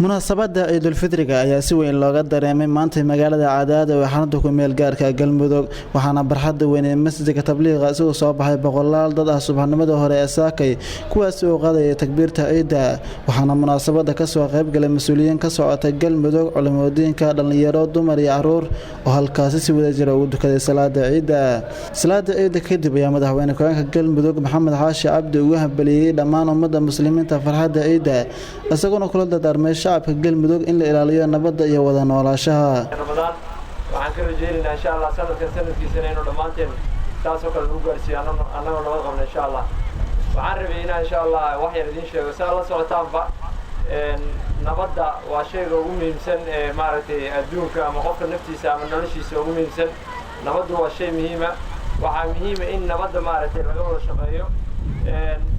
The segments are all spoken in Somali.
munaasabada Ciidul Fidriga ayaa si weyn looga dareemay maanta magaalada Cadaad ee xarunta ku meel gaarka Galmudug waxaana barxadda weyn ee masjidka tabliiqa soo soo baxay boqolaal dad ah subaxnimada hore ee saakay kuwaas oo qaadaya takbiirta ciida waxaana munaasabada ka soo qayb galay mas'uuliyiin ka socota Galmudug culimooyinka dhalinyaro dumar iyo caruur oo halkaas si wada jira ugu dukaday salaada ciida kadib ayaa madaxweyne ku-xigeenka Galmudug Maxamed Xaashi Cabdi ugu hambaliyay dhammaan ummadda muslimiinta farxadda ciida isagoo kula dardaarmay shacabka Galmudug in la ilaaliyo nabadda iyo wada noolaanshaha Ramadan waxaan ka rajaynaynaa insha Allah sanadkiisana inuu dhamaanteen taas oo kale lagu gaarsiiyo annagoo nabad qabno insha Allah waxaan rabaynaa insha Allah wax yar idin sheego saa la socotaanba nabadda waa shayga ugu muhiimsan ee maaragtay adduunka ama qofka naftiisa ama noloshiisa ugu muhiimsan nabaddu waa shay muhiim ah waxaa muhiim ah in nabadda maaragtay laga wada shaqeeyo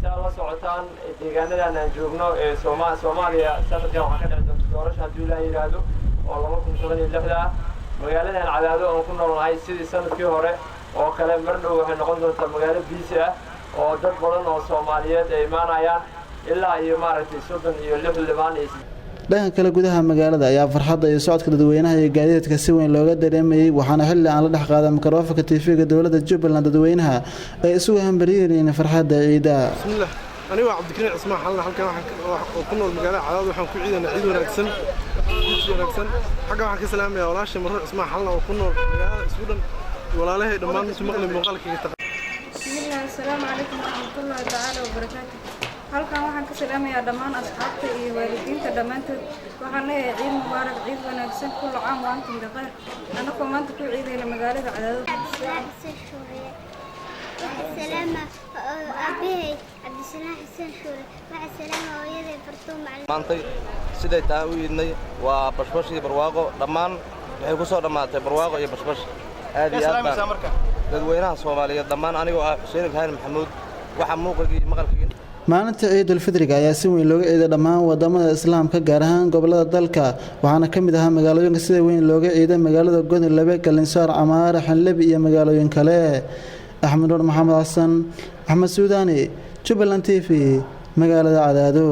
saa la socotaan deegaanadan aan joogno ee Soomaaliya sanadkan waxaa ka dhacay doorasho haddii la yiraahdo oo 2016 ah magaaladan Cadaado oo ku noolnahay sidii sanadkii hore oo kale mar dhow waxay noqon doontaa magaalo biisi ah oo dad badan oo Soomaaliyeed ay imaanayaan ilaa iyo maaragtay 36 limaan dhanka kale gudaha magaalada ayaa farxadda iyo socodka dadweynaha iyo gaadiidka si weyn looga dareemayay waxaana xilli aan la dhex qaadan mikrofoonka TV-ga dawladda Jubbaland dadweynaha ay isugu hambalyeeyeen farxadda ciida bismillah aniga waa Cabdikariin Cismaan xalna halkan waxaan ku nool magaalada Cadaad waxaan ku ciidanaa ciid wanaagsan xagga waxaan ka salaamayaa walaashay Marruux Cismaan xalna oo ku nool magaalada Suudaan walaalahay dhammaan inta maqlay muuqaalkayga bismillah assalaamu calaykum warahmatullahi ta'ala wabarakaatuh halkan waxaan ka salaamayaa dhammaan asxaabta iyo waalidiinta dhamaantood waxaan leeyahay ciid mubaarak ciid wanaagsan kullu caam wa antum bikhayr anagoo maanta ku ciidayna magaalada Cadaado سلامة أبي عبد السلام حسين شوري مع السلامة ويدي فرتوم معلم maantay siday tahay u yidnay waa bashbash iyo barwaaqo dhammaan waxay ku soo dhamaatay barwaaqo iyo bashbash aad iyo aad dadweynaha Soomaaliyeed dhammaan anigoo ah Xuseen Ibrahim Maxamuud waxa muuqaalkii maqalkii maalinta Ciidul Fidriga ayaa si weyn looga ciiday dhammaan wadamada Islaamka gaar ahaan gobolada dalka waxaana kamid ah magaalooyinka sida weyn looga ciiday magaalada Godolabe Galinsaar Camaara Xanlabi iyo magaalooyin kale Axmed Nur Maxamed Xasan Axmed Suudaani Jubbaland TV magaalada Cadaado